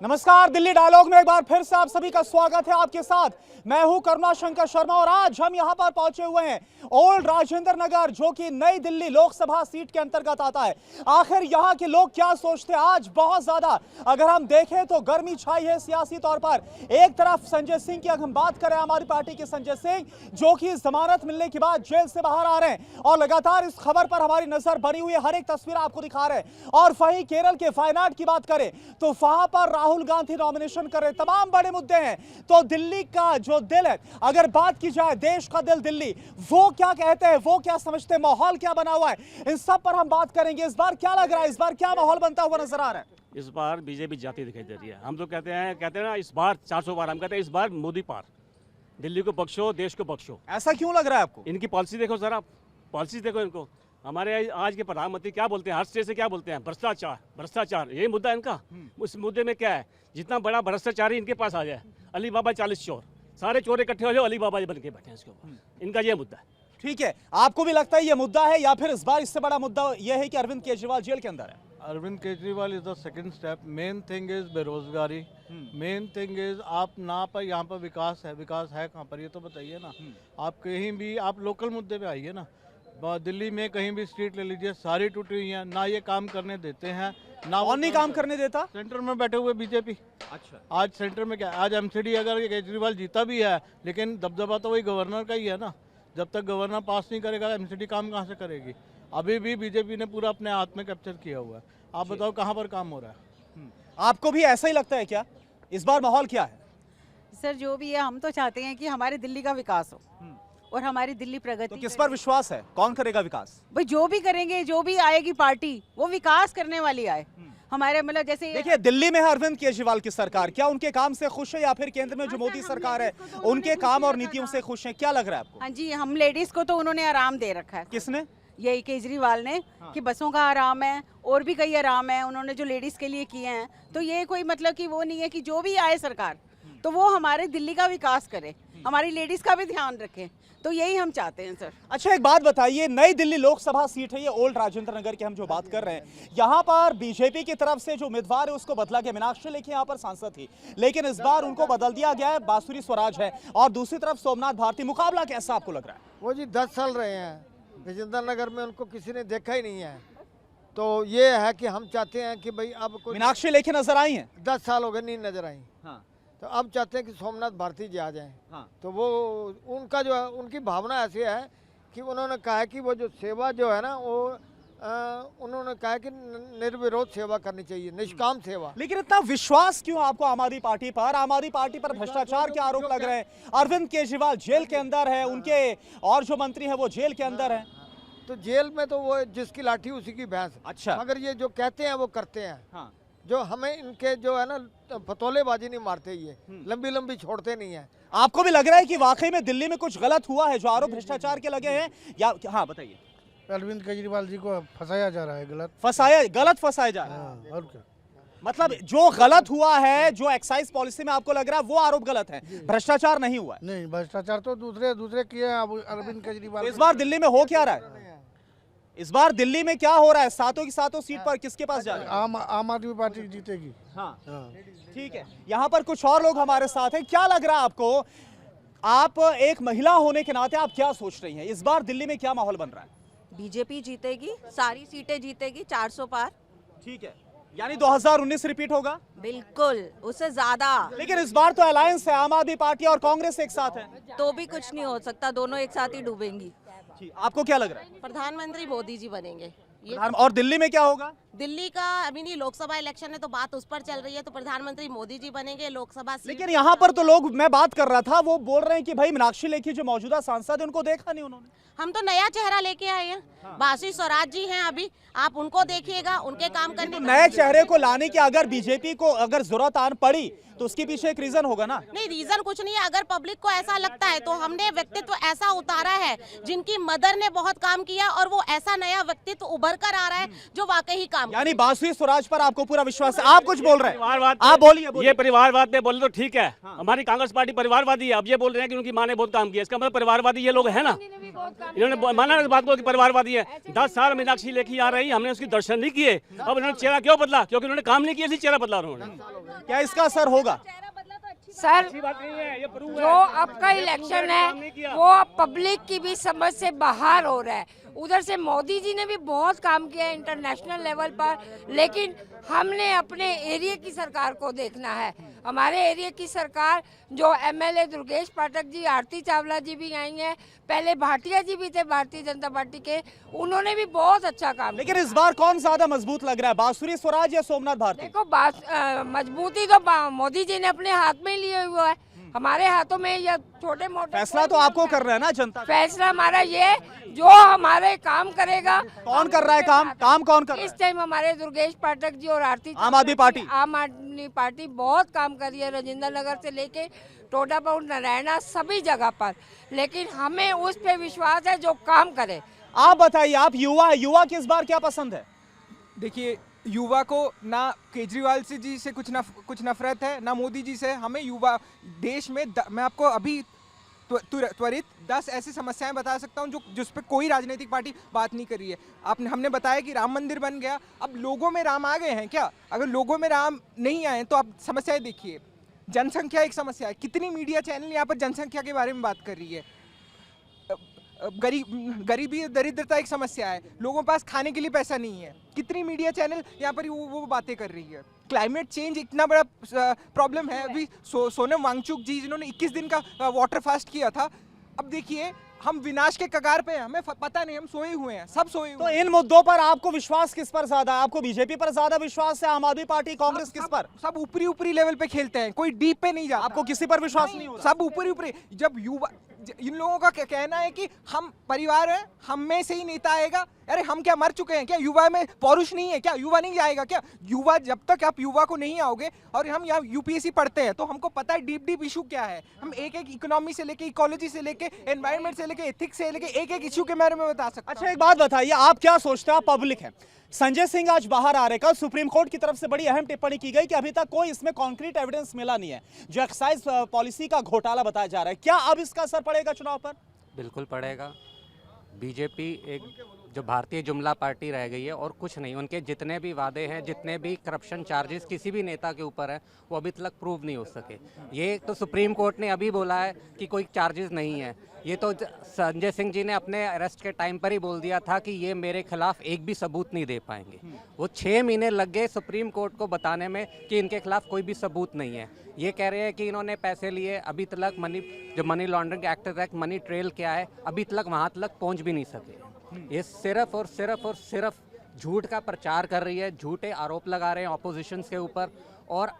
नमस्कार, दिल्ली डायलॉग में एक बार फिर से आप सभी का स्वागत है। आपके साथ मैं हूं करुणा शंकर शर्मा और आज हम यहां पर पहुंचे हुए हैं ओल्ड राजेंद्र नगर, जो कि नई दिल्ली लोकसभा सीट के अंतर्गत आता है। आखिर यहां के लोग क्या सोचते हैं? आज बहुत ज्यादा अगर हम देखें तो गर्मी छाई है सियासी तौर पर। एक तरफ संजय सिंह की अगर हम बात करें, हमारी पार्टी के संजय सिंह, जो कि जमानत मिलने के बाद जेल से बाहर आ रहे हैं और लगातार इस खबर पर हमारी नजर बनी हुई है, हर एक तस्वीर आपको दिखा रहे हैं। और वहीं केरल के वायनाड की बात करें तो वहां पर राहुल गांधी नॉमिनेशन कर रहे, तमाम बड़े मुद्दे हैं। तो दिल्ली का जो दिल है, अगर बात की जाए देश का दिल दिल्ली, वो क्या कहते हैं, वो क्या समझते हैं, माहौल क्या बना हुआ है, इन सब पर हम बात करेंगे। इस बार क्या लग रहा है, इस बार क्या माहौल बनता हुआ नजर आ रहा है? इस बार बीजेपी जाती दिखाई दे रही है। हम तो कहते हैं ना, इस बार 400 बार, हम कहते हैं इस बार मोदी पार। दिल्ली को बख्शो, देश को बख्शो। ऐसा क्यों लग रहा है आपको? इनकी पॉलिसी देखो जरा, पॉलिसी देखो इनको। हमारे आज के प्रधानमंत्री क्या बोलते हैं, हर स्टेट से क्या बोलते हैं, भ्रष्टाचार भ्रष्टाचार, यही मुद्दा है इनका। उस मुद्दे में क्या है, जितना बड़ा भ्रष्टाचारी इनके पास आ जाए, अली बाबा 40 चोर, सारे चोर इकट्ठे हो जाओ, अली बाबा बन के बैठे हैं इसके ऊपर। इनका ये मुद्दा है। ठीक है, आपको भी लगता है ये मुद्दा है, या फिर इस बार इससे बड़ा मुद्दा यह है कि अरविंद केजरीवाल जेल के अंदर है? Arvind Kejriwal is the second step. Main thing is बेरोजगारी। मेन थिंग इज आप ना पर यहाँ पर विकास है कहाँ पर, ये तो बताइए ना। आप कहीं भी आप लोकल मुद्दे पे आइए ना। दिल्ली में कहीं भी स्ट्रीट ले लीजिए, सारी टूटी हुई हैं, ना ये काम करने देते हैं ना। कौन नहीं काम करने देता? सेंटर में बैठे हुए बीजेपी। अच्छा, आज सेंटर में क्या, आज एमसीडी अगर केजरीवाल जीता भी है, लेकिन दबदबा तो वही गवर्नर का ही है ना। जब तक गवर्नर पास नहीं करेगा, एमसीडी काम कहाँ से करेगी? अभी भी बीजेपी ने पूरा अपने हाथ में कैप्चर किया हुआ है। आप बताओ कहाँ पर काम हो रहा है? आपको भी ऐसा ही लगता है क्या? इस बार माहौल क्या है? सर जो भी है, हम तो चाहते हैं कि हमारे दिल्ली का विकास हो और हमारी दिल्ली प्रगति। तो किस पर विश्वास है, कौन करेगा विकास? भाई जो भी करेंगे, जो भी आएगी पार्टी, वो विकास करने वाली आए। हमारे मतलब जैसे देखिए, दिल्ली में है अरविंद केजरीवाल की सरकार, क्या उनके काम से खुश है या फिर केंद्र में जो मोदी सरकार है उनके काम और नीतियों से खुश है? क्या लग रहा है आपको? हाँ जी, हम लेडीज को तो उन्होंने आराम दे रखा है। किसने? यही केजरीवाल ने। कि बसों का आराम है और भी कई आराम है उन्होंने जो लेडीज के लिए किए हैं। तो ये कोई मतलब कि वो नहीं है कि जो भी आए सरकार तो वो हमारे दिल्ली का विकास करे, हमारी लेडीज का भी ध्यान रखे। तो यही हम चाहते हैं सर। अच्छा, एक बात बताइए, नई दिल्ली लोकसभा सीट है ये, ओल्ड राजेंद्र नगर की हम जो बात कर रहे हैं, यहाँ पर बीजेपी की तरफ से जो उम्मीदवार है उसको बदला गया। मीनाक्षी लेखी यहाँ पर सांसद थी, लेकिन इस बार उनको बदल दिया गया है, बांसुरी स्वराज है, और दूसरी तरफ सोमनाथ भारती। मुकाबला कैसा आपको लग रहा है? वो जी 10 साल रहे हैं राजेंद्र नगर में, उनको किसी ने देखा ही नहीं है। तो ये है कि हम चाहते हैं कि भाई अब कोई मीनाक्षी लेखी नजर आई है, 10 साल हो गए नहीं नजर आई। हाँ, तो अब चाहते हैं कि सोमनाथ भारती जी आ जाएं। हाँ। तो वो उनका जो है, उनकी भावना ऐसी है कि उन्होंने कहा है कि वो जो सेवा जो है ना, वो उन्होंने कहा है कि निर्विरोध सेवा करनी चाहिए, निष्काम सेवा। लेकिन इतना विश्वास क्यों आपको आम आदमी पार्टी पर? आम आदमी पार्टी पर भ्रष्टाचार के आरोप लग रहे हैं, अरविंद केजरीवाल जेल के अंदर है, उनके और जो मंत्री हैं वो जेल के अंदर है। तो जेल में तो वो जिसकी लाठी उसी की भैंस। अच्छा। मगर ये जो कहते हैं वो करते हैं। हाँ। जो हमें इनके जो है ना फतोलेबाजी नहीं मारते, ये लंबी लंबी छोड़ते नहीं है। आपको भी लग रहा है कि वाकई में दिल्ली में कुछ गलत हुआ है, जो आरोप भ्रष्टाचार के लगे हैं, या? हाँ बताइए। अरविंद केजरीवाल जी को फंसाया जा रहा है, गलत फंसाया जा रहा है। हाँ, और क्या? मतलब जो गलत हुआ है, जो एक्साइज पॉलिसी में आपको लग रहा है वो आरोप गलत है, भ्रष्टाचार नहीं हुआ है। नहीं, भ्रष्टाचार तो दूसरे किए हैं। अब अरविंद केजरीवाल तो इस बार दिल्ली में हो क्या रहा है? इस बार दिल्ली में क्या हो रहा है? सातों की सातों सीट पर किसके पास जा रहा है? आम आदमी पार्टी जीतेगी। हाँ, हाँ। ठीक है। यहाँ पर कुछ और लोग हमारे साथ हैं। क्या लग रहा है आपको, आप एक महिला होने के नाते आप क्या सोच रही हैं, इस बार दिल्ली में क्या माहौल बन रहा है? बीजेपी जीतेगी, सारी सीटें जीतेगी, 400 पार। ठीक है, यानी 2019 रिपीट होगा? बिल्कुल, उससे ज्यादा। लेकिन इस बार तो अलायंस है, आम आदमी पार्टी और कांग्रेस एक साथ है। तो भी कुछ नहीं हो सकता, दोनों एक साथ ही डूबेंगी। आपको क्या लग रहा है? प्रधानमंत्री मोदी जी बनेंगे। ये और दिल्ली में क्या होगा? दिल्ली का अभी नहीं, लोकसभा इलेक्शन है तो बात उस पर चल रही है, तो प्रधानमंत्री मोदी जी बनेंगे। लोकसभा सीट लेकिन यहाँ पर तो लोग, मैं बात कर रहा था, वो बोल रहे हैं कि भाई मीनाक्षी लेखी जो मौजूदा सांसद है उनको देखा नहीं उन्होंने। हम तो नया चेहरा लेके आए हैं। बांसुरी स्वराज जी हैं, अभी आप उनको देखिएगा, उनके काम करने तो नए चेहरे को लाने की अगर बीजेपी को अगर जरूरत आन पड़ी तो उसके पीछे एक रीजन होगा ना? नहीं, रीजन कुछ नहीं है। अगर पब्लिक को ऐसा लगता है तो हमने व्यक्तित्व ऐसा उतारा है जिनकी मदर ने बहुत काम किया और वो ऐसा नया व्यक्तित्व उभर कर आ रहा है जो वाकई ही काम यानी बांसुरी स्वराज पर आपको पूरा विश्वास है। आप कुछ बोल रहे हैं, परिवारवाद आप बोलिए। ये परिवारवाद पे बोले तो ठीक है। हमारी कांग्रेस पार्टी परिवारवादी है। अब ये बोल रहे हैं कि उनकी माँ ने बहुत काम किया, इसका मतलब परिवारवादी ये लोग है ना। इन्होंने माना इस बात को कि परिवारवादी है। 10 साल मीनाक्षी लेखी आ रही, हमने उसकी दर्शन नहीं किए। अब इन्होंने चेहरा क्यों बदला? क्योंकि उन्होंने काम नहीं किया, इसलिए चेहरा बदला उन्होंने। क्या इसका असर होगा? सर, अच्छी बात नहीं है, ये प्रूव जो आपका इलेक्शन है वो पब्लिक की भी समझ से बाहर हो रहा है। उधर से मोदी जी ने भी बहुत काम किया है इंटरनेशनल लेवल पर, लेकिन हमने अपने एरिया की सरकार को देखना है। हमारे एरिया की सरकार जो एमएलए दुर्गेश पाठक जी, आरती चावला जी भी आई हैं, पहले भाटिया जी भी थे भारतीय जनता पार्टी के, उन्होंने भी बहुत अच्छा काम लेकिन इस बार कौन ज्यादा मजबूत लग रहा है, बांसुरी स्वराज या सोमनाथ भारती? देखो मजबूती तो मोदी जी ने अपने हाथ में लिए हुआ है, हमारे हाथों में या छोटे मोटे फैसला तो आपको करना है ना जनता। फैसला हमारा ये जो हमारे काम करेगा। कौन कर रहा है काम कौन कर रहा है? इस टाइम हमारे दुर्गेश पाठक जी और आरती आम आदमी पार्टी। आम आदमी पार्टी बहुत काम कर रही है, राजेंद्र नगर से लेके टोडापाउंड, नारायणा, सभी जगह पर। लेकिन हमें उस पे विश्वास है जो काम करे। आप बताइए, आप युवा की इस बार क्या पसंद है? देखिए, युवा को ना केजरीवाल जी से कुछ नफरत है, ना मोदी जी से। हमें युवा देश में मैं आपको अभी त्वरित 10 ऐसी समस्याएं बता सकता हूं जिस पे कोई राजनीतिक पार्टी बात नहीं कर रही है। हमने बताया कि राम मंदिर बन गया, अब लोगों में राम आ गए हैं क्या? अगर लोगों में राम नहीं आए तो आप समस्याएं देखिए। जनसंख्या एक समस्या है, कितनी मीडिया चैनल यहाँ पर जनसंख्या के बारे में बात कर रही है। गरीबी दरिद्रता एक समस्या है, लोगों के पास खाने के लिए पैसा नहीं है, कितनी मीडिया चैनल यहाँ पर वो बातें कर रही है। क्लाइमेट चेंज इतना बड़ा प्रॉब्लम है। अभी सोनम वांगचुक जी जिन्होंने 21 दिन का वाटर फास्ट किया था, अब देखिए हम विनाश के कगार पे हैं, हमें पता नहीं, हम सोए हुए हैं, सब सोए हुए हैं। तो इन मुद्दों पर आपको विश्वास किस पर ज्यादा है? आपको बीजेपी पर ज्यादा विश्वास है, आम आदमी पार्टी, कांग्रेस, किस पर? सब ऊपरी लेवल पे खेलते हैं, कोई डीप पे नहीं जाता। आपको किसी पर विश्वास नहीं होता? सब ऊपरी। जब युवा, इन लोगों का कहना है कि हम परिवार हैं, हम में से ही नेता आएगा। अरे हम क्या मर चुके हैं क्या? युवा में पौरुष नहीं है क्या? युवा नहीं जाएगा क्या? युवा, जब तक आप युवा को नहीं आओगे, और हम यहाँ यूपीएससी पढ़ते हैं तो हमको पता है डीप इशू क्या है। हम एक इकोनॉमी से लेके, इकोलॉजी से लेके, एनवायरनमेंट से लेके, एथिक्स से लेके एक इशू के बारे में बता सकते हैं। अच्छा, एक बात बताइए, आप क्या सोचते हैं? आप पब्लिक है। संजय सिंह आज बाहर आ रहे, कल सुप्रीम कोर्ट की तरफ से बड़ी अहम टिप्पणी की गई कि अभी तक कोई इसमें कॉन्क्रीट एविडेंस मिला नहीं है, जो एक्साइज पॉलिसी का घोटाला बताया जा रहा है। क्या अब इसका असर पड़ेगा चुनाव पर? बिल्कुल पड़ेगा। बीजेपी एक जो भारतीय जुमला पार्टी रह गई है और कुछ नहीं। उनके जितने भी वादे हैं, जितने भी करप्शन चार्जेस किसी भी नेता के ऊपर है, वो अभी तक प्रूव नहीं हो सके। ये तो सुप्रीम कोर्ट ने अभी बोला है कि कोई चार्जेस नहीं है। ये तो संजय सिंह जी ने अपने अरेस्ट के टाइम पर ही बोल दिया था कि ये मेरे खिलाफ एक भी सबूत नहीं दे पाएंगे। वो 6 महीने लग गए सुप्रीम कोर्ट को बताने में कि इनके खिलाफ कोई भी सबूत नहीं है। ये कह रहे हैं कि इन्होंने पैसे लिए, अभी तक मनी लॉन्ड्रिंग एक्ट तक मनी ट्रेल क्या है, अभी तक वहाँ तक पहुँच भी नहीं सके। ये सिर्फ और सिर्फ झूठ का प्रचार कर रही है, झूठे आरोप लगा रहे हैं ऑपोजिशंस के ऊपर, और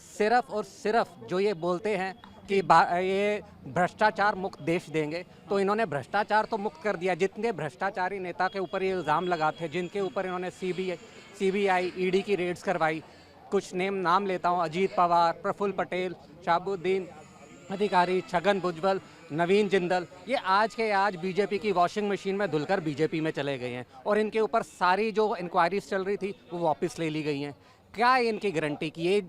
सिर्फ जो ये बोलते हैं कि ये भ्रष्टाचार मुक्त देश देंगे, तो इन्होंने भ्रष्टाचार तो मुक्त कर दिया। जितने भ्रष्टाचारी नेता के ऊपर ये इल्ज़ाम लगाते, जिनके ऊपर इन्होंने सीबीआई ईडी की रेड्स करवाई, कुछ नाम लेता हूँ, अजीत पवार, प्रफुल्ल पटेल, शाहबुद्दीन अधिकारी, छगन भुजबल, नवीन जिंदल, ये आज के आज बीजेपी की वॉशिंग मशीन में धुलकर बीजेपी में चले गए हैं, और इनके ऊपर सारी जो इंक्वायरीज चल रही थी वो वापस ले ली गई हैं। क्या है इनकी गारंटी कि ये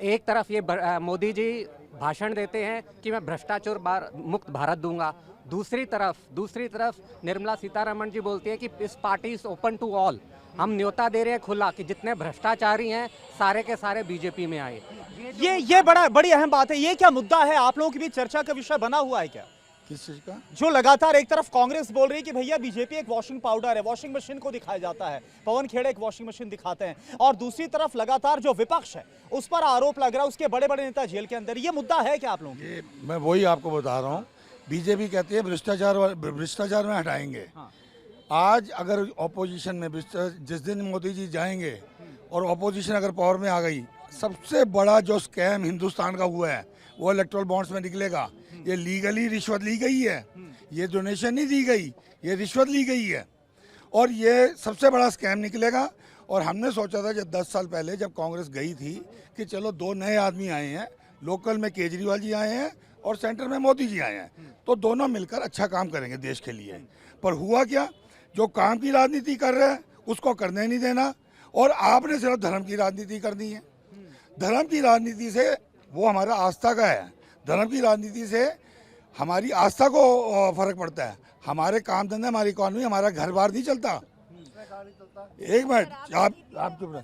एक तरफ ये मोदी जी भाषण देते हैं कि मैं भ्रष्टाचार मुक्त भारत दूंगा, दूसरी तरफ निर्मला सीतारमण जी बोलती है कि इस party is open to all, हम न्योता दे रहे हैं खुला कि जितने भ्रष्टाचारी हैं सारे के सारे बीजेपी में आए। ये बड़ी अहम बात है। ये क्या मुद्दा है आप लोगों के बीच चर्चा का विषय बना हुआ है क्या? किस चीज का? जो लगातार एक तरफ कांग्रेस बोल रही है कि भैया बीजेपी एक वॉशिंग पाउडर है, वॉशिंग मशीन को दिखाया जाता है, पवन खेड़े एक वॉशिंग मशीन दिखाते हैं, और दूसरी तरफ लगातार जो विपक्ष है उस पर आरोप लग रहा है, उसके बड़े बड़े नेता जेल के अंदर। ये मुद्दा है क्या आप लोगों को? मैं वही आपको बता रहा हूँ, बीजेपी कहती है भ्रष्टाचार में हटाएंगे। आज अगर ऑपोजिशन में जिस दिन मोदी जी जाएंगे और ऑपोजिशन अगर पावर में आ गई, सबसे बड़ा जो स्कैम हिंदुस्तान का हुआ है वो इलेक्ट्रल बॉन्ड्स में निकलेगा। ये लीगली रिश्वत ली गई है, ये डोनेशन नहीं दी गई, ये रिश्वत ली गई है, और ये सबसे बड़ा स्कैम निकलेगा। और हमने सोचा था जब 10 साल पहले जब कांग्रेस गई थी कि चलो 2 नए आदमी आए हैं, लोकल में केजरीवाल जी आए हैं और सेंटर में मोदी जी आए हैं, तो दोनों मिलकर अच्छा काम करेंगे देश के लिए। पर हुआ क्या, जो काम की राजनीति कर रहे हैं उसको करने नहीं देना, और आपने सिर्फ धर्म की राजनीति करनी है। धर्म की राजनीति से वो हमारा आस्था का है, धर्म की राजनीति से हमारी आस्था को फर्क पड़ता है। हमारे काम धंधे, हमारी इकॉनमी, हमारा घर बार नहीं चलता। एक मिनट, आप चुप रहे।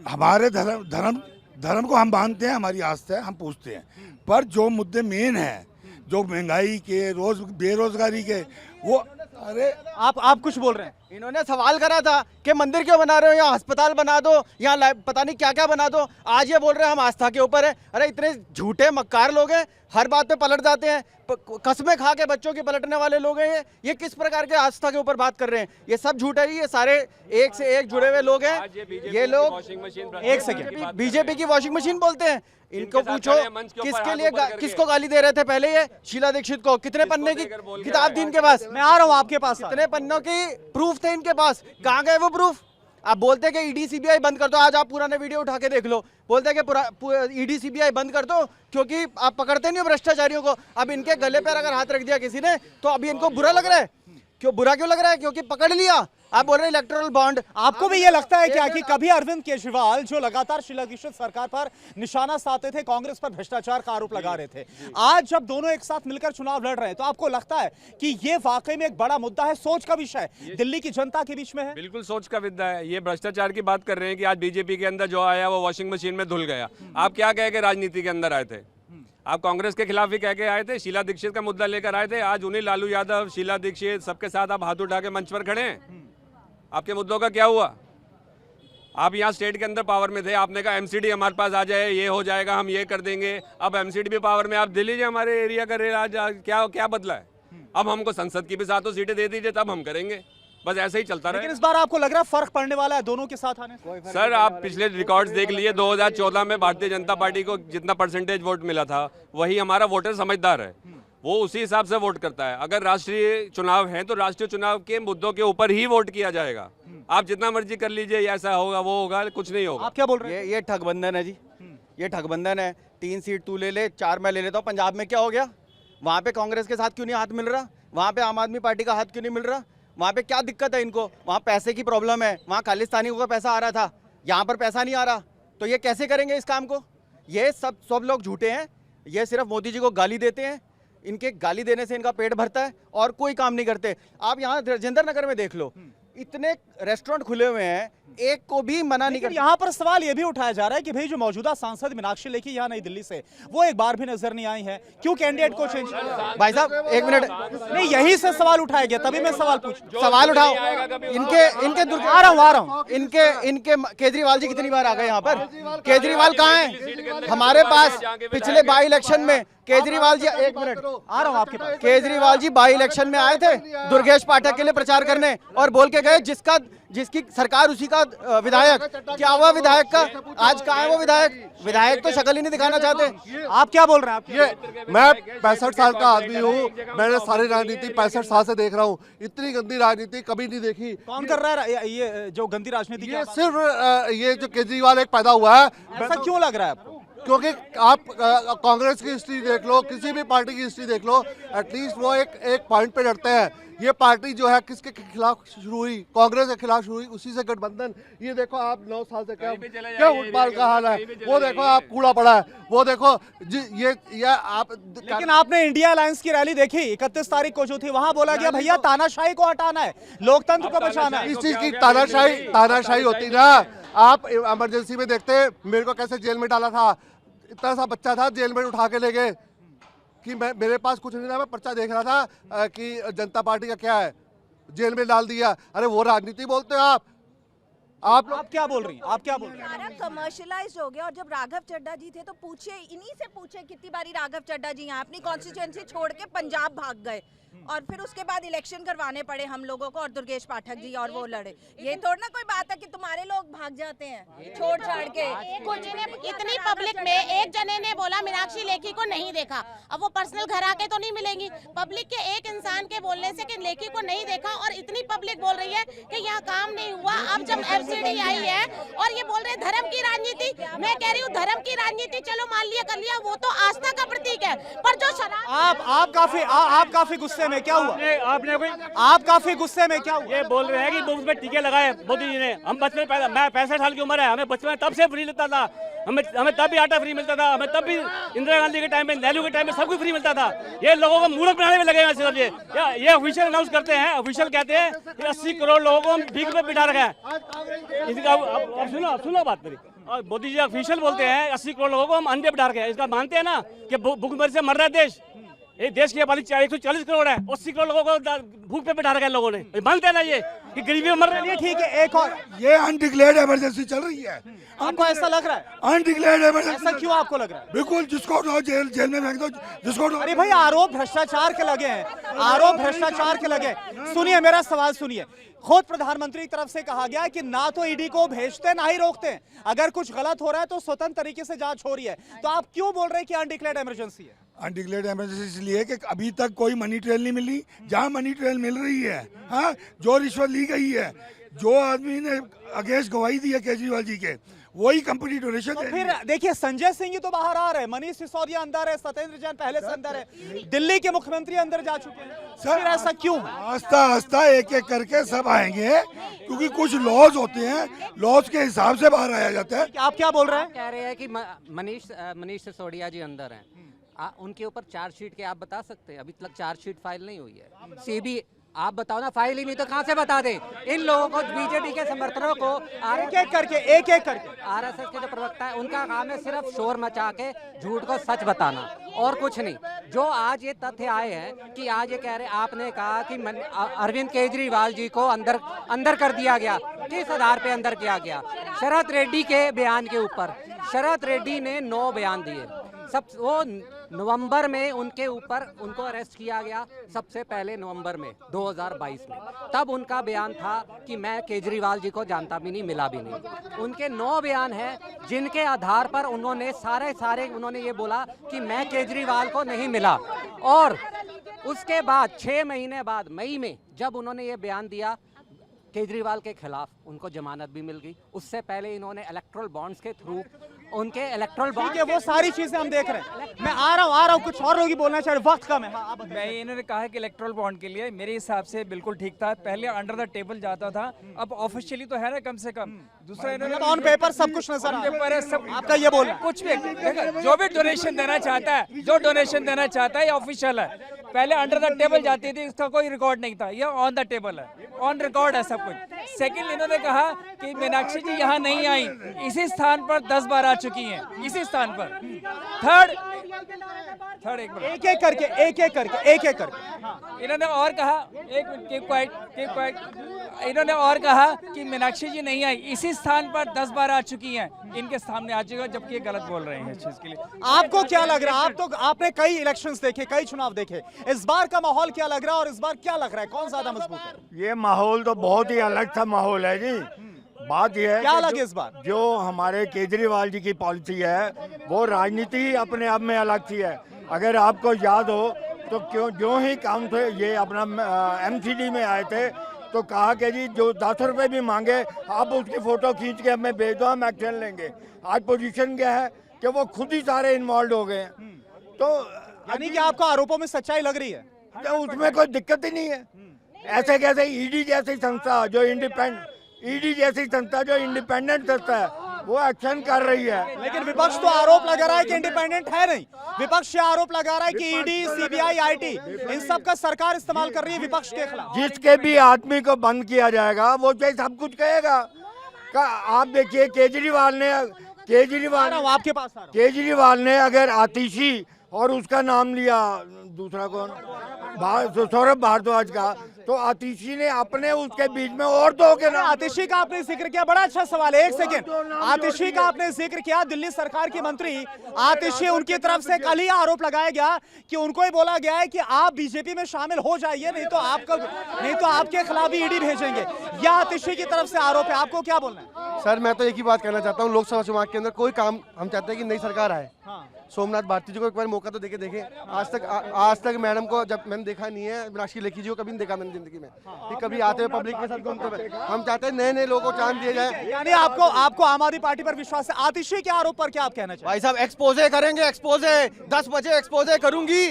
हमारे धर्म को हम मानते हैं, हमारी आस्था है, हम पूछते हैं, पर जो मुद्दे मेन है, जो महंगाई के, बेरोजगारी के, वो अरे आप कुछ बोल रहे हैं। इन्होंने सवाल करा था कि मंदिर क्यों बना रहे हो, यहाँ अस्पताल बना दो, यहाँ पता नहीं क्या क्या बना दो। आज ये बोल रहे हैं हम आस्था के ऊपर है। अरे इतने झूठे मक्कार लोग हैं, हर बात पे पलट जाते हैं, कसमें खा के बच्चों की पलटने वाले लोग हैं। ये किस प्रकार के आस्था के ऊपर बात कर रहे हैं? ये सब झूठ है। ये सारे एक से एक जुड़े हुए लोग हैं। ये लोग एक सेकंड, बीजेपी की वॉशिंग मशीन बोलते हैं। इनको पूछो किसके लिए किसको गाली दे रहे थे पहले ये शीला दीक्षित को? कितने पन्ने की किताब थी इनके पास? मैं आ रहा हूँ आपके पास। कितने पन्नों की प्रूफ थे इनके पास? कहाँ गए वो प्रूफ? आप बोलते हैं कि ईडी सीबीआई बंद कर दो। आज आप पुराने वीडियो उठा के देख लो। बोलते हैं कि ईडी सीबीआई बंद कर दो क्योंकि आप पकड़ते नहीं हो भ्रष्टाचारियों को। अब इनके गले पर अगर हाथ रख दिया किसी ने तो अभी इनको बुरा लग रहा है। क्यों बुरा क्यों लग रहा है? क्योंकि पकड़ लिया। आप बोल रहे हैं इलेक्टोरल बॉन्ड। आपको भी ये लगता है क्या कि कभी अरविंद केजरीवाल, जो लगातार शीला दीक्षित सरकार पर निशाना साधते थे, कांग्रेस पर भ्रष्टाचार का आरोप लगा रहे थे, आज जब दोनों एक साथ मिलकर चुनाव लड़ रहे हैं, तो आपको लगता है कि ये वाकई में एक बड़ा मुद्दा है, सोच का विषय दिल्ली की जनता के बीच में है? बिल्कुल सोच का मुद्दा है। ये भ्रष्टाचार की बात कर रहे हैं कि आज बीजेपी के अंदर जो आया वो वॉशिंग मशीन में धुल गया। आप क्या कह के राजनीति के अंदर आए थे? आप कांग्रेस के खिलाफ ही कह के आए थे, शीला दीक्षित का मुद्दा लेकर आए थे। आज उन्हीं लालू यादव, शीला दीक्षित सबके साथ आप हाथ उठा के मंच पर खड़े हैं। आपके मुद्दों का क्या हुआ? आप यहाँ स्टेट के अंदर पावर में थे, आपने कहा एमसीडी हमारे पास आ जाए, ये हो जाएगा, हम ये कर देंगे। अब एमसीडी भी पावर में, आप दे लीजिए हमारे एरिया का रेल। आज क्या बदला है? अब हमको संसद की भी 7 सीटें दे दीजिए, तब हम करेंगे। बस ऐसे ही चलता रहे। लेकिन इस बार आपको लग रहा है फर्क पड़ने वाला है दोनों के साथ आने से? सर, आप पिछले रिकॉर्ड्स देख लिए। 2014 में भारतीय जनता पार्टी को जितना परसेंटेज वोट मिला था, वही हमारा वोटर समझदार है, वो उसी हिसाब से वोट करता है। अगर राष्ट्रीय चुनाव है तो राष्ट्रीय चुनाव के मुद्दों के ऊपर ही वोट किया जाएगा। आप जितना मर्जी कर लीजिए, ऐसा होगा वो होगा, कुछ नहीं होगा। आप क्या बोल रहे हैं? ये ठगबंधन है जी, ये ठगबंधन है। 3 सीट तू ले ले, 4 मैं ले लेता हूँ। पंजाब में क्या हो गया? वहाँ पे कांग्रेस के साथ क्यों नहीं हाथ मिल रहा? वहाँ पे आम आदमी पार्टी का हाथ क्यों नहीं मिल रहा? वहाँ पे क्या दिक्कत है इनको? वहाँ पैसे की प्रॉब्लम है। वहाँ खालिस्तानियों का पैसा आ रहा था, यहाँ पर पैसा नहीं आ रहा, तो ये कैसे करेंगे इस काम को? ये सब लोग झूठे हैं। ये सिर्फ मोदी जी को गाली देते हैं। इनके गाली देने से इनका पेट भरता है और कोई काम नहीं करते। आप यहाँ राजेंद्र नगर में देख लो, इतने रेस्टोरेंट खुले हुए हैं, एक को भी मना नहीं करते। यहाँ पर सवाल ये भी उठाया जा रहा है कि भाई जो मौजूदा सांसद मीनाक्षी लेखी यहाँ नई दिल्ली से, वो एक बार भी नजर नहीं आई है, क्यों कैंडिडेट को चेंज किया? भाई साहब एक मिनट, नहीं, यही से सवाल उठाया गया, तभी मैं सवाल पूछ। सवाल उठाओ। इनके आ रहा हूँ। इनके केजरीवाल जी कितनी बार आ गए यहाँ पर? केजरीवाल कहाँ है हमारे पास? पिछले बाई इलेक्शन में केजरीवाल जी, एक मिनट आ रहा हूँ आपके पास। केजरीवाल जी बाई इलेक्शन में आए थे दुर्गेश पाठक के लिए प्रचार करने, और बोल के गए जिसकी सरकार उसी का विधायक। क्या हुआ विधायक का? आज कहाँ है वो विधायक तो शक्ल ही नहीं दिखाना चाहते। आप क्या बोल रहे हैं? आप ये मैं 65 साल का आदमी हूँ, मैंने सारी राजनीति 65 साल से देख रहा हूँ। इतनी गंदी राजनीति कभी नहीं देखी। कौन कर रहा है ये जो गंदी राजनीति? ये सिर्फ ये जो केजरीवाल एक पैदा हुआ है। ऐसा क्यों लग रहा है आपको? क्योंकि आप कांग्रेस की हिस्ट्री देख लो, किसी भी पार्टी की हिस्ट्री देख लो, एटलीस्ट वो एक पॉइंट पे लड़ते हैं। ये पार्टी जो है किसके खिलाफ शुरू हुई? कांग्रेस के खिलाफ शुरू हुई, उसी से गठबंधन। ये देखो आप 9 साल से क्या फुटबॉल का हाल है, वो देखो आप कूड़ा पड़ा है, वो देखो ये आप। लेकिन आपने इंडिया अलायंस की रैली देखी 31 तारीख को जो थी, वहां बोला गया भैया तानाशाही को हटाना है, लोकतंत्र को बचाना है। इस चीज की तानाशाही होती ना। आप इमरजेंसी में देखते मेरे को कैसे जेल में डाला था, इतना सा बच्चा था, जेल में उठा के ले गए कि मेरे पास कुछ नहीं था, मैं पर्चा देख रहा था कि जनता पार्टी का क्या है, जेल में डाल दिया। अरे वो राजनीति बोलते हो आप क्या बोल रही हैं? आप क्या बोल रही हैं? सारा कमर्शियलाइज्ड हो गया। और जब राघव चड्ढा जी थे तो पूछे, इन्हीं से पूछे कितनी बारी राघव चड्ढा जी यहाँ अपनी कॉन्स्टिट्यूएंसी छोड़ के पंजाब भाग गए, और फिर उसके बाद इलेक्शन करवाने पड़े हम लोगों को, और दुर्गेश पाठक जी और वो लड़े। ये थोड़ा ना कोई बात है कि तुम्हारे लोग भाग जाते हैं छोड़ छाड़ के। इतनी पब्लिक में एक जने ने बोला मीनाक्षी लेखी को नहीं देखा। अब वो पर्सनल घर आके तो नहीं मिलेंगी। पब्लिक के एक इंसान के बोलने से कि लेखी को नहीं देखा, और इतनी पब्लिक बोल रही है कि यहाँ काम नहीं हुआ। अब जब सब्सिडी आई है और ये बोल रहे हैं धर्म की राजनीति। मैं कह रही हूँ धर्म की राजनीति चलो मान लिया कर लिया, वो तो आस्था का प्रतीक है, पर जो शराब आप काफी गुस्से में, क्या हुआ? आपने कोई आप काफी गुस्से में, क्या हुआ? ये बोल रहे हैं कि मुफ्त में टीके लगाए मोदी जी ने। हम बचपन में पैदा, मैं 65 साल की उम्र है, हमें बचपन में तब से फ्री मिलता था, हमें तब भी आटा फ्री मिलता था, हमें तब भी इंदिरा गांधी के टाइम में, नेहरू के टाइम में सब कुछ फ्री मिलता था। ये लोगों को मूर्ख बनाने में लगे हैं सिर्फ। ये ऑफिशियल अनाउंस करते हैं, ऑफिशियल कहते हैं कि 80 करोड़ लोगों को हम भीख में बिठा रखे हैं। इसका अब सुनो बात मेरी। और मोदी जी ऑफिशियल बोलते हैं 80 करोड़ लोगों को हम अंधे बिठा रखे हैं। इसका मानते हैं ना कि भूखमरी से मर रहा है देश। ये देश की आबादी 140 करोड़ है, 80 करोड़ लोगों को भूख पे बिठा रखा है लोगों ने। मानते हैं ना ये कि गरीबी में मर रहे हैं? ठीक है, एक और, ये अनडिक्लेयर्ड इमरजेंसी चल रही है। आपको ऐसा लग रहा है? Undeclared emergency. ऐसा क्यों आपको लग रहा है? बिल्कुल, जिसको उठाओ जेल में फेंक दो, जिसको उठाओ। अरे भाई, आरोप भ्रष्टाचार के लगे हैं, आरोप भ्रष्टाचार के लगे। सुनिए मेरा सवाल सुनिए। खुद प्रधानमंत्री की तरफ से कहा गया कि ना तो ईडी को भेजते ना ही रोकते, अगर कुछ गलत हो रहा है तो स्वतंत्र तरीके से जांच हो रही है। तो आप क्यों बोल रहे हैं कि अनडिक्लेयर्ड इमरजेंसी है? अनडिक्लेयर्ड इमरजेंसी इसलिए कि अभी तक कोई मनी ट्रेल नहीं मिली। जहां मनी ट्रेल मिल रही है, हाँ, जो रिश्वत ली गई है, जो आदमी ने अगेंस्ट गवाही दी है केजरीवाल जी के, वही कंपनी डोनेशन। तो फिर देखिए, संजय सिंह ही तो बाहर आ रहे हैं, मनीष सिसोदिया अंदर है, सत्येंद्र जैन पहले से अंदर है, दिल्ली के मुख्यमंत्री अंदर जा चुके हैं। सर ऐसा क्यों? आस्ता एक एक करके सब आएंगे, क्योंकि कुछ लॉज होते हैं, लॉज के हिसाब से बाहर आया जाता है। आप क्या बोल रहे हैं? कह रहे हैं कि मनीष सिसोदिया जी अंदर हैं, उनके ऊपर चार्जशीट के आप बता सकते हैं? अभी तक चार्जशीट फाइल नहीं हुई है। सीबी आप बताओ ना, फाइल ही नहीं तो कहाँ से बता दें? इन लोगों को, बीजेपी के समर्थकों को एक एक करके आरएसएस के जो प्रवक्ता है उनका काम है सिर्फ शोर मचा के झूठ को सच बताना और कुछ नहीं। जो आज ये तथ्य आए हैं कि आज ये कह रहे, आपने कहा कि अरविंद केजरीवाल जी को अंदर कर दिया गया, किस आधार पे अंदर किया गया? शरद रेड्डी के बयान के ऊपर। शरद रेड्डी ने 9 बयान दिए, वो नवंबर में उनको अरेस्ट किया गया, सबसे पहले नवंबर में 2022 में। तब उनका बयान था कि मैं केजरीवाल जी को जानता भी नहीं, मिला भी नहीं। उनके 9 बयान हैं जिनके आधार पर उन्होंने सारे उन्होंने ये बोला कि मैं केजरीवाल को नहीं मिला। और उसके बाद 6 महीने बाद मई में जब उन्होंने ये बयान दिया केजरीवाल के खिलाफ, उनको जमानत भी मिल गई। उससे पहले इन्होंने इलेक्ट्रल बॉन्ड्स के थ्रू उनके इलेक्ट्रल बॉन्ड, वो सारी चीजें हम देख रहे हैं। मैं आ रहा हूँ, कुछ और लोग ही बोलना चाह रहे, वक्त कम है। हाँ, मैं इन्होंने कहा कि इलेक्ट्रल बॉन्ड के लिए मेरे हिसाब से बिल्कुल ठीक था। पहले अंडर द टेबल जाता था, अब ऑफिशियली तो है ना कम से कम। दूसरा इन्होंने ऑन पेपर सब कुछ नजर आ रहा है। सब आपका ये बोलना, कुछ भी जो भी डोनेशन देना चाहता है, ये ऑफिशियल है। पहले अंडर द टेबल जाती थी, इसका कोई रिकॉर्ड नहीं था, ये ऑन द टेबल है, ऑन रिकॉर्ड है सब कुछ। सेकंड, इन्होंने कहा कि मीनाक्षी जी यहाँ नहीं आई, इसी स्थान पर 10 बार आ चुकी हैं, इसी स्थान पर। थर्ड एक एक करके इन्होंने और कहा, एक मिनट, कीप क्वाइट। इन्होंने और कहा कि मीनाक्षी जी नहीं आई, इसी स्थान पर 10 बार आ चुकी हैं, इनके सामने आ चुकी है, जबकि ये गलत बोल रहे हैं इस चीज के लिए। आपको क्या लग रहा है? आपने कई इलेक्शंस देखे, कई चुनाव देखे, इस बार का माहौल क्या लग रहा है और इस बार क्या लग रहा है, कौन ज्यादा मजबूत है? ये माहौल तो बहुत ही अलग सा माहौल है जी। बात यह है क्या लगे इस बार? जो हमारे केजरीवाल जी की पॉलिसी है वो राजनीति ही अपने आप में अलग सी है। अगर आपको याद हो तो जो ही काम थे, ये अपना MCD में आए थे तो कहा कि जी जो 10 रुपए भी मांगे आप उसकी फोटो खींच के हमें भेज दो, हम एक्शन लेंगे। आज पोजीशन क्या है कि वो खुद ही सारे इन्वॉल्व हो गए हैं। तो यानी कि आपको आरोपों में सच्चाई लग रही है? तो उसमें कोई दिक्कत ही नहीं है। ऐसे कैसे ईडी जैसी संस्था जो इंडिपेंडेंट संस्था है वो एक्शन कर रही है। लेकिन विपक्ष तो आरोप लगा रहा है कि इंडिपेंडेंट है नहीं। विपक्ष आरोप लगा रहा है कि ईडी, CBI, IT इन सब का सरकार इस्तेमाल कर रही है विपक्ष के खिलाफ। जिसके भी आदमी को बंद किया जाएगा वो चाहे सब कुछ कहेगा। आप देखिए केजरीवाल ने अगर आतिशी और उसका नाम लिया, दूसरा कौन, सौरभ भारद्वाज का, तो आतिशी ने अपने उसके बीच में और दो के नाम। आतिशी का आपने जिक्र किया, बड़ा अच्छा सवाल है, एक सेकेंड। आतिशी का आपने जिक्र किया, दिल्ली सरकार की मंत्री आतिशी, उनकी तरफ से कल ही आरोप लगाया गया कि उनको ही बोला गया है कि आप बीजेपी में शामिल हो जाइए, नहीं तो आपके खिलाफ भी ईडी भेजेंगे। यह आतिशी की तरफ से आरोप है, आपको क्या बोलना है? सर मैं तो एक ही बात कहना चाहता हूँ, लोकसभा चुनाव के अंदर कोई काम हम चाहते हैं कि नई सरकार आए। सोमनाथ भारती जी को एक बार मौका तो देखे। आज तक मैडम को जब मैंने देखा नहीं है, मीनाक्षी लेखी जी को कभी नहीं देखा मैंने जिंदगी में कि कभी आते हुए पब्लिक के साथ घूमते हुए। हम चाहते हैं नए नए लोगों को चांस दिए जाए। यानी आपको आम आदमी पार्टी पर विश्वास है। आतिशी के आरोप पर क्या आप कहना चाहिए? भाई साहब एक्सपोजे करेंगे, एक्सपोजे 10 बजे एक्सपोजे करूंगी,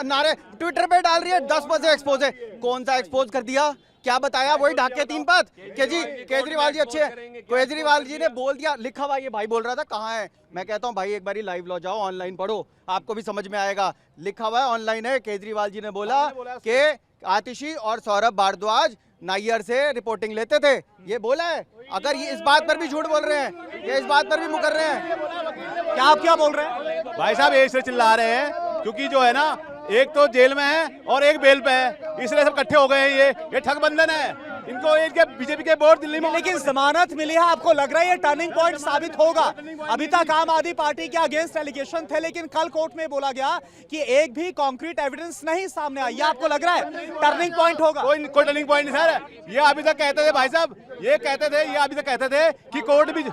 नारे ट्विटर पे डाल रही है 10 बजे एक्सपोजे। कौन सा एक्सपोज कर दिया, क्या बताया? वही ढाके 3 बात कि जी केजरीवाल जी अच्छे हैं। केजरीवाल जी ने बोल दिया, लिखा हुआ, ये भाई बोल रहा था कहाँ है। मैं कहता हूँ भाई एक बारी लाइव लो जाओ, ऑनलाइन पढ़ो, आपको भी समझ में आएगा। लिखा हुआ है, ऑनलाइन है। केजरीवाल जी ने बोला कि आतिशी और सौरभ भारद्वाज नायर से रिपोर्टिंग लेते थे, ये बोला है। अगर ये इस बात पर भी झूठ बोल रहे हैं, ये इस बात पर भी मुकर रहे हैं। क्या आप क्या बोल रहे हैं? भाई साहब एक से चिल्ला रहे हैं, क्योंकि जो है ना, एक तो जेल में है और एक बेल पे है, इसलिए सब इकट्ठे हो गए हैं। ये ठगबंधन है इनको, इनके बीजेपी के वोट दिल्ली में। लेकिन जमानत मिली है, आपको लग रहा है ये टर्निंग पॉइंट साबित होगा? अभी तक आम आदमी पार्टी के अगेंस्ट एलिगेशन थे, लेकिन कल कोर्ट में बोला गया कि एक भी कॉन्क्रीट एविडेंस नहीं सामने आई। ये आपको लग रहा है टर्निंग पॉइंट होगा? कोई टर्निंग पॉइंट नहीं सर। ये अभी तक कहते थे भाई साहब, ये अभी तक कहते थे कि कोर्ट भी,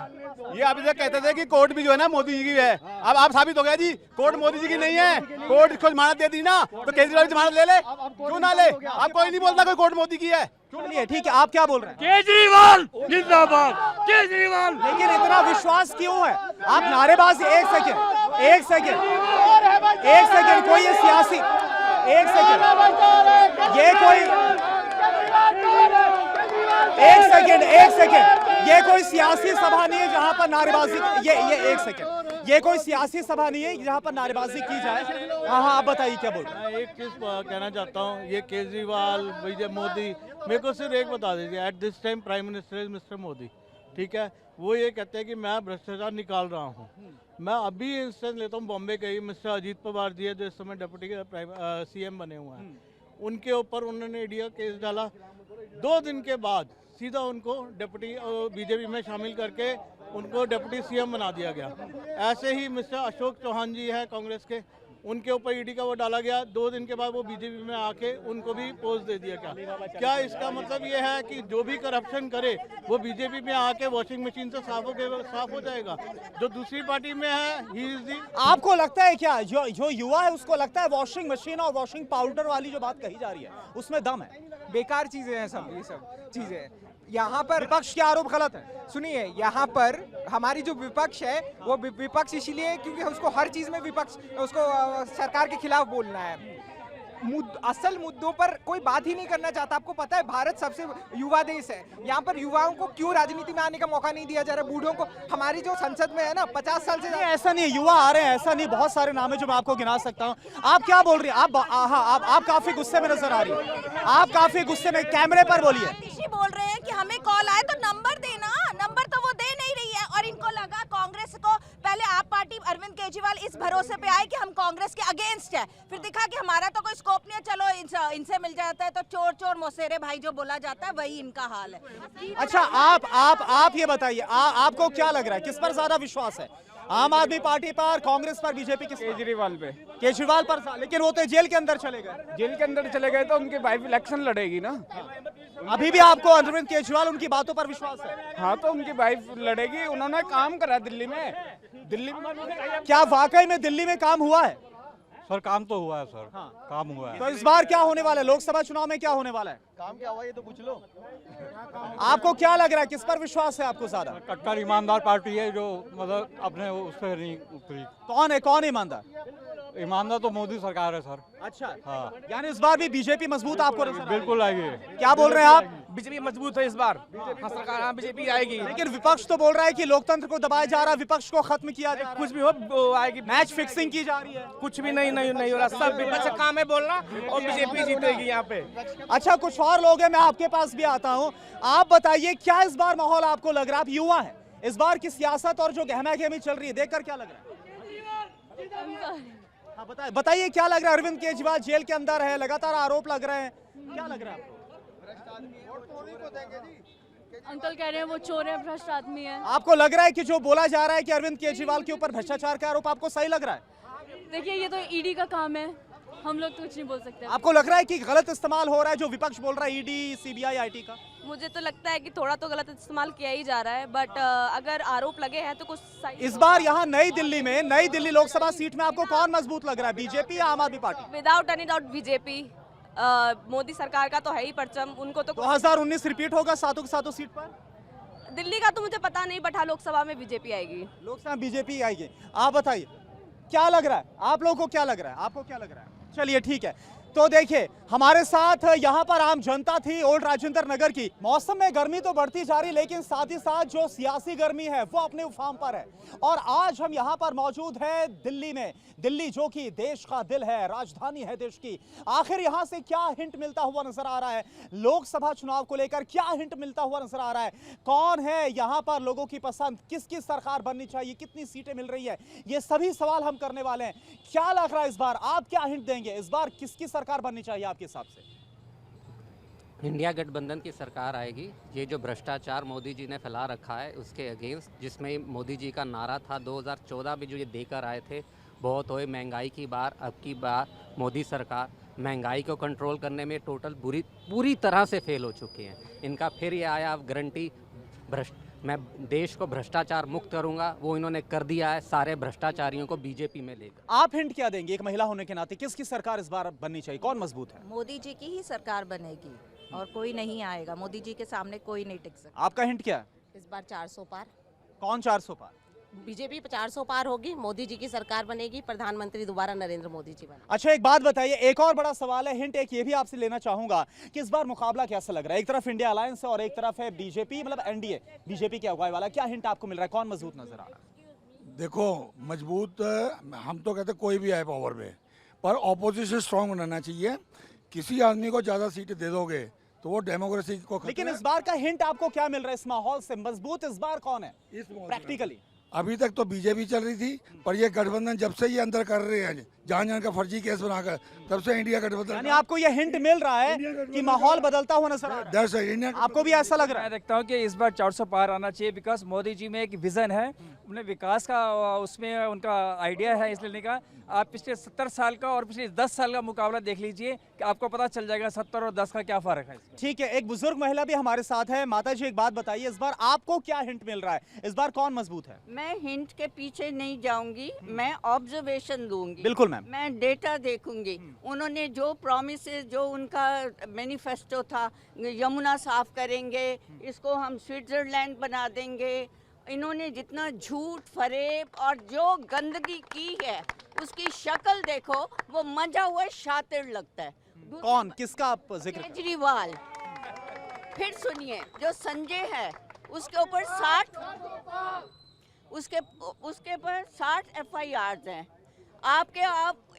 ये अभी तक कहते थे कि कोर्ट भी जो है ना मोदी जी की है। अब आप साबित हो गया जी, कोर्ट मोदी जी की नहीं है। कोर्ट इसको जमानत दे दी ना, तो केजरीवाल की जमानत ले ले, क्यों ना ले? आप कोई नहीं बोलता कोई कोर्ट मोदी की है। चलिए ठीक है, आप क्या बोल रहे हैं? केजरीवाल जिंदाबाद, केजरीवाल। लेकिन इतना विश्वास क्यों है? आप नारेबाजी, एक सेकंड, कोई ये सियासी, एक सेकंड, ये कोई सियासी सभा नहीं है जहां पर नारेबाजी, ये कोई सियासी सभा नहीं है जहां पर नारेबाजी की जाए। हाँ, आप बताइए क्या बोल रहे हैं? मैं एक चीज़ कहना चाहता हूँ, ये केजरीवाल, विजय मोदी, मेरे को सिर्फ एक बता दीजिए, at this time prime minister is mister Modi, ठीक है? वो ये कहते हैं कि मैं भ्रष्टाचार निकाल रहा हूँ। मैं अभी इंस्टेंस लेता हूँ बॉम्बे के ही, मिस्टर अजीत पवार जी है जो इस समय डिप्टी CM बने हुए हैं, उनके ऊपर उन्होंने ईडी केस डाला। 2 दिन के बाद सीधा उनको डिप्टी बीजेपी में शामिल करके उनको डिप्टी CM बना दिया गया। ऐसे ही मिस्टर अशोक चौहान जी है कांग्रेस के, उनके ऊपर ईडी का वो डाला गया। 2 दिन के बाद वो बीजेपी में आके उनको भी पोस्ट दे दिया गया। क्या इसका मतलब ये है कि जो भी करप्शन करे वो बीजेपी में आके वॉशिंग मशीन से साफ हो जाएगा? जो दूसरी पार्टी में है, ही इज दी। आपको लगता है क्या जो युवा है उसको लगता है वॉशिंग मशीन और वॉशिंग पाउडर वाली जो बात कही जा रही है उसमें दम है? बेकार चीजें हैं सब, ये सब चीजें। यहाँ पर विपक्ष के आरोप गलत है। सुनिए, यहाँ पर हमारी जो विपक्ष है वो विपक्ष इसलिए क्योंकि उसको हर चीज में उसको सरकार के खिलाफ बोलना है। असल मुद्दों पर कोई बात ही नहीं करना चाहता। आपको पता है भारत सबसे युवा देश है, यहाँ पर युवाओं को क्यों राजनीति में आने का मौका नहीं दिया जा रहा? बूढ़ों को, हमारी जो संसद में है ना 50 साल से ऐसा नहीं है, युवा आ रहे हैं, ऐसा नहीं, बहुत सारे नाम है जो मैं आपको गिना सकता हूँ। आप क्या बोल रही हैं? आप काफी गुस्से में नजर आ रही है, आप काफी गुस्से में, कैमरे पर बोलिए। बोल रहे हैं कि हमें कॉल आए तो नंबर देना, नंबर तो वो दे नहीं रही है। और इनको लगा कांग्रेस को, पहले आप पार्टी अरविंद केजरीवाल इस भरोसे पे आए कि हम कांग्रेस के अगेंस्ट है, फिर दिखा कि हमारा तो कोई स्कोप नहीं है, चलो इनसे मिल जाता है। तो चोर चोर मोसेरे भाई जो बोला जाता है वही इनका हाल है। अच्छा, आप ये बताइए, आपको क्या लग रहा है, किस पर ज्यादा विश्वास है? आम आदमी पार्टी पर, कांग्रेस पर, बीजेपी किस? केजरीवाल पे। केजरीवाल पर, लेकिन वो तो जेल के अंदर चले गए। जेल के अंदर चले गए तो उनकी वाइफ इलेक्शन लड़ेगी ना। अभी भी आपको अरविंद केजरीवाल उनकी बातों पर विश्वास है? हाँ, तो उनकी वाइफ लड़ेगी, उन्होंने काम करा दिल्ली में। क्या वाकई में दिल्ली में काम हुआ है? सर काम तो हुआ है सर। हाँ। काम हुआ है। तो इस बार क्या होने वाला है? लोकसभा चुनाव में क्या होने वाला है? काम क्या हुआ ये तो पूछ लो। आपको क्या लग रहा है, किस पर विश्वास है आपको ज्यादा? कट्टर ईमानदार पार्टी है जो मतलब अपने उस पर नहीं उतरी। कौन ईमानदार? ईमानदार तो मोदी सरकार है सर। अच्छा, हाँ। यानी इस बार भी बीजेपी मजबूत आपको बिल्कुल आएगी। क्या बोल रहे हैं आप? बीजेपी मजबूत है इस बार, सरकार बीजेपी आएगी। लेकिन विपक्ष तो बोल रहा है कि लोकतंत्र को दबाया जा रहा है, विपक्ष को खत्म किया जा रहा है। कुछ भी हो आएगी, मैच फिक्सिंग की जा रही है। कुछ भी नहीं हो रहा, सब विपक्ष का काम है बोलना और बीजेपी जीतेगी यहाँ पे। अच्छा, कुछ और लोग हैं, मैं आपके पास भी आता हूँ। आप बताइए क्या इस बार माहौल आपको लग रहा है? आप युवा है, इस बार की सियासत और जो गहमा गहमी चल रही है देखकर क्या लग रहा है? हाँ, बताइए क्या लग रहा है? अरविंद केजरीवाल जेल के अंदर है, लगातार आरोप लग रहे हैं, क्या लग रहा है आपको? अंकल कह रहे हैं वो चोर है, भ्रष्ट आदमी है। आपको लग रहा है कि जो बोला जा रहा है कि अरविंद केजरीवाल के ऊपर भ्रष्टाचार का आरोप, आपको सही लग रहा है? देखिए, ये तो ईडी का काम है, हम लोग तो कुछ नहीं बोल सकते। आपको लग रहा है कि गलत इस्तेमाल हो रहा है जो विपक्ष बोल रहा है, ईडी, सीबीआई, आईटी का? मुझे तो लगता है कि थोड़ा तो गलत इस्तेमाल किया ही जा रहा है, बट अगर आरोप लगे हैं तो कुछ इस बार यहाँ नई दिल्ली लोकसभा सीट में आपको कौन मजबूत लग रहा है, बीजेपी या आम आदमी party? Without any doubt BJP. Modi सरकार का तो है ही परचम, उनको तो 2019 रिपीट होगा सातों की सातों सीट पर? दिल्ली का तो मुझे पता नहीं, बट हाँ लोकसभा में बीजेपी आएगी। लोकसभा बीजेपी आएगी। आप बताइए क्या लग रहा है, आप लोगों को क्या लग रहा है, आपको क्या लग रहा है? चलिए ठीक है, तो देखिए हमारे साथ यहाँ पर आम जनता थी ओल्ड राजेंद्र नगर की। मौसम में गर्मी तो बढ़ती जा रही, लेकिन साथ ही साथ जो सियासी गर्मी है वो अपने उफान पर है। और आज हम यहाँ पर मौजूद हैं दिल्ली में, दिल्ली जो कि देश का दिल है, राजधानी है देश की। आखिर यहाँ से क्या हिंट मिलता हुआ नजर आ रहा है, लोकसभा चुनाव को लेकर क्या हिंट मिलता हुआ नजर आ रहा है, कौन है यहाँ पर लोगों की पसंद, किसकी सरकार बननी चाहिए, कितनी सीटें मिल रही है, ये सभी सवाल हम करने वाले हैं। क्या लग रहा है इस बार, आप क्या हिंट देंगे, इस बार किसकी सरकार बननी चाहिए आपके हिसाब से? इंडिया गठबंधन की सरकार आएगी। ये जो भ्रष्टाचार मोदी जी ने फैला रखा है उसके अगेंस्ट, जिसमें मोदी जी का नारा था 2014 में जो ये देकर आए थे, बहुत होए महंगाई की बार, अब की बार मोदी सरकार महंगाई को कंट्रोल करने में टोटल पूरी तरह से फेल हो चुके हैं। इनका फिर ये आया गारंटी मैं देश को भ्रष्टाचार मुक्त करूंगा, वो इन्होंने कर दिया है, सारे भ्रष्टाचारियों को बीजेपी में लेकर। आप हिंट क्या देंगे एक महिला होने के नाते, किसकी सरकार इस बार बननी चाहिए, कौन मजबूत है? मोदी जी की ही सरकार बनेगी और कोई नहीं आएगा, मोदी जी के सामने कोई नहीं टिक सकता। आपका हिंट क्या है? इस बार 400 पार। कौन 400 पार? बीजेपी 400 पार होगी, मोदी जी की सरकार बनेगी, प्रधानमंत्री दोबारा नरेंद्र मोदी जी बने। अच्छा एक बात बताइए, एक और बड़ा सवाल है, हिंट एक ये भी आपसे लेना चाहूंगा कि इस बार मुकाबला कैसा लग रहा है? एक तरफ इंडिया अलायंस है और एक तरफ है बीजेपी, मतलब एनडीए, बीजेपी की अगुवाई वाला। क्या हिंट आपको मिल रहा है, कौन मजबूत नजर आ रहा है? देखो मजबूत, हम तो कहते कोई भी आए पावर में, पर ऑपोजिशन स्ट्रांग बनाना चाहिए। किसी आदमी को ज्यादा सीटें दे दोगे तो वो डेमोक्रेसी को, लेकिन इस बार का हिंट आपको क्या मिल रहा है इस माहौल से, मजबूत इस बार कौन है प्रैक्टिकली? अभी तक तो बीजेपी चल रही थी, पर ये गठबंधन जब से ये अंदर कर रहे हैं जान का फर्जी केस बनाकर, तब से इंडिया गठबंधन। यानी आपको ये हिंट मिल रहा है कि माहौल बदलता हुआ नजर आ रहा है? आपको भी ऐसा लग रहा है? मैं देखता हूँ कि इस बार 400 पार आना चाहिए, बिकॉज मोदी जी में एक विजन है, उन्हें विकास का उसमें उनका आइडिया है इस लेने का। आप पिछले 70 साल का और पिछले 10 साल का मुकाबला देख लीजिए कि आपको पता चल जाएगा 70 और 10 का क्या फर्क है। ठीक है, एक बुजुर्ग महिला भी हमारे साथ है। माता जी एक बात बताइए, इस बार आपको क्या हिंट मिल रहा है, इस बार कौन मजबूत है? मैं हिंट के पीछे नहीं जाऊंगी, मैं ऑब्जर्वेशन दूंगी। बिल्कुल मैम। मैं डेटा देखूंगी, उन्होंने जो प्रॉमिसेस, जो उनका मैनिफेस्टो था, यमुना साफ करेंगे, इसको हम स्विट्जरलैंड बना देंगे, इन्होंने जितना झूठ फरेब और जो गंदगी की है उसकी शक्ल देखो, वो मजा हुआ शातिर लगता है। कौन, किसका आप जिक्र? केजरीवाल। फिर सुनिए, जो संजय है उसके ऊपर 60 FIRs हैं। आप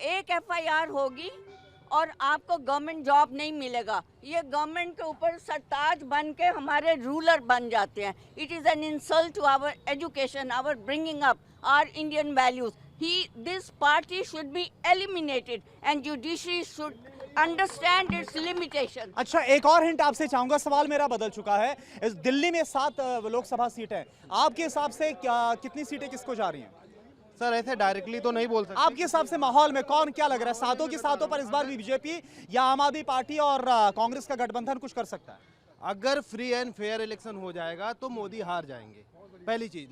एक FIR होगी और आपको गवर्नमेंट जॉब नहीं मिलेगा। ये गवर्नमेंट के ऊपर सरताज बन के हमारे रूलर बन जाते हैं। It is an insult to our education, our bringing up, our Indian values. This party should be eliminated and judiciary should understand its limitation. अच्छा एक और हिंट आपसे चाहूंगा, सवाल मेरा बदल चुका है। इस दिल्ली में 7 लोकसभा सीटें, आपके हिसाब से कितनी सीटें किसको जा रही हैं? सर ऐसे डायरेक्टली तो नहीं बोल सकते। आपके हिसाब से माहौल में कौन, क्या लग रहा है, सातों की सातों पर इस बार भी बीजेपी या आम आदमी पार्टी और कांग्रेस का गठबंधन कुछ कर सकता है? अगर फ्री एंड फेयर इलेक्शन हो जाएगा तो मोदी हार जाएंगे, पहली चीज।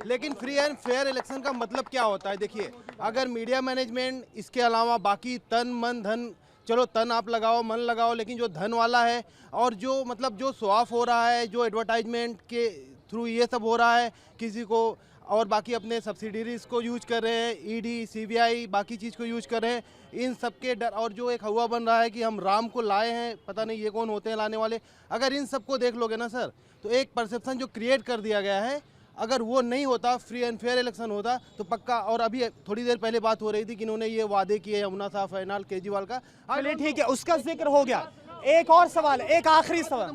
लेकिन फ्री एंड फेयर इलेक्शन का मतलब क्या होता है? देखिए, अगर मीडिया मैनेजमेंट, इसके अलावा बाकी तन मन धन, चलो तन आप लगाओ मन लगाओ, लेकिन जो धन वाला है और जो मतलब जो शो ऑफ हो रहा है, जो एडवर्टाइजमेंट के थ्रू ये सब हो रहा है किसी को, और बाकी अपने सब्सिडीज को यूज कर रहे हैं, ईडी CBI बाकी चीज़ को यूज कर रहे हैं, इन सब के डर, और जो एक हवा बन रहा है कि हम राम को लाए हैं, पता नहीं ये कौन होते हैं लाने वाले। अगर इन सब को देख लोगे ना सर, तो एक परसेप्शन जो क्रिएट कर दिया गया है, अगर वो नहीं होता, फ्री एंड फेयर इलेक्शन होता तो पक्का। और अभी थोड़ी देर पहले बात हो रही थी कि इन्होंने ये वादे किए यमुना साफ है, नाल केजरीवाल का। चलिए ठीक है, उसका जिक्र हो गया। एक और सवाल, एक आखिरी सवाल।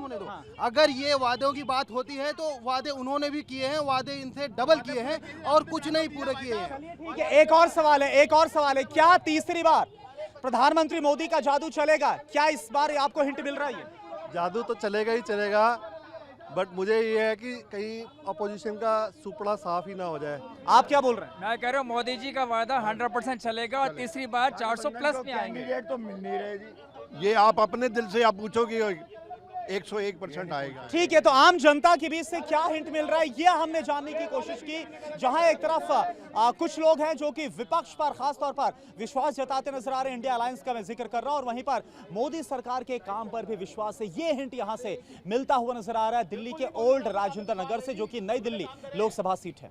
अगर ये वादों की बात होती है तो वादे उन्होंने भी किए हैं, वादे इनसे डबल किए हैं और कुछ नहीं पूरे किए हैं। ठीक है, एक और सवाल है, क्या तीसरी बार प्रधानमंत्री मोदी का जादू चलेगा? क्या इस बार आपको हिंट मिल रहा है? जादू तो चलेगा ही चलेगा, बट मुझे ये है कि कहीं अपोजिशन का सुपड़ा साफ ही ना हो जाए। आप क्या बोल रहे हैं? मैं कह रहा हूँ मोदी जी का वादा 100% चलेगा और तीसरी बार 400 प्लस में आएंगे। कैंडिडेट तो मिल नहीं रहे जी। ये आप अपने दिल से आप पूछो कि 101% आएगा। ठीक है, तो आम जनता के बीच से क्या हिंट मिल रहा है ये हमने जानने की कोशिश की। जहां एक तरफ कुछ लोग हैं जो कि विपक्ष पर खास तौर पर विश्वास जताते नजर आ रहे हैं, इंडिया अलायंस का मैं जिक्र कर रहा हूं, और वहीं पर मोदी सरकार के काम पर भी विश्वास है। ये हिंट यहां से मिलता हुआ नजर आ रहा है दिल्ली के ओल्ड राजेंद्र नगर से, जो कि नई दिल्ली लोकसभा सीट है।